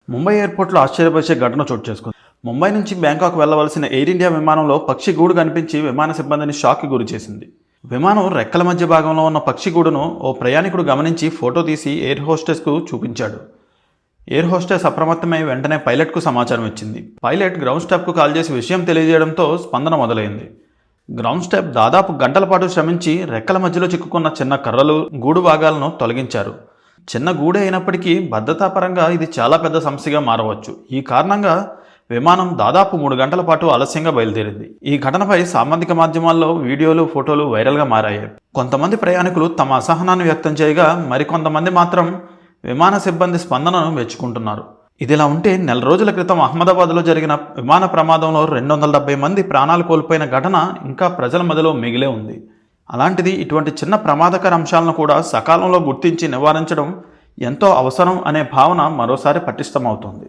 ముంబై ఎయిర్పోర్ట్లో ఆశ్చర్యపరిచే ఘటన చోటు చేసుకుంది. ముంబై నుంచి బ్యాంకాక్ వెళ్లవలసిన ఎయిర్ ఇండియా విమానంలో పక్షి గూడు కనిపించి విమాన సిబ్బందిని షాక్కి గురి చేసింది. విమానం రెక్కల మధ్య భాగంలో ఉన్న పక్షి గూడును ఓ ప్రయాణికుడు గమనించి ఫోటో తీసి ఎయిర్ హోస్టెస్కు చూపించాడు. ఎయిర్ హోస్టెస్ అప్రమత్తమై వెంటనే పైలట్కు సమాచారం ఇచ్చింది. పైలట్ గ్రౌండ్ స్టాఫ్కు కాల్ చేసి విషయం తెలియజేయడంతో స్పందన మొదలైంది. గ్రౌండ్ స్టాఫ్ దాదాపు గంటల పాటు శ్రమించి రెక్కల మధ్యలో చిక్కుకున్న చిన్న కర్రలు, గూడు భాగాలను తొలగించారు. చిన్న గూడే అయినప్పటికీ భద్రతాపరంగా ఇది చాలా పెద్ద సమస్యగా మారవచ్చు. ఈ కారణంగా విమానం దాదాపు 3 గంటల పాటు ఆలస్యంగా బయలుదేరింది. ఈ ఘటనపై సామాజిక మాధ్యమాల్లో వీడియోలు, ఫోటోలు వైరల్గా మారాయి. కొంతమంది ప్రయాణికులు తమ అసహనాన్ని వ్యక్తం చేయగా మరికొంతమంది మాత్రం విమాన సిబ్బంది స్పందనను మెచ్చుకుంటున్నారు. ఇదిలా ఉంటే నెల రోజుల క్రితం అహ్మదాబాద్లో జరిగిన విమాన ప్రమాదంలో 270 మంది ప్రాణాలు కోల్పోయిన ఘటన ఇంకా ప్రజల మధ్యలో మిగిలే ఉంది. అలాంటిది ఇటువంటి చిన్న ప్రమాదకర అంశాలను కూడా సకాలంలో గుర్తించి నివారించడం ఎంతో అవసరం అనే భావన మరోసారి పటిష్టమవుతోంది.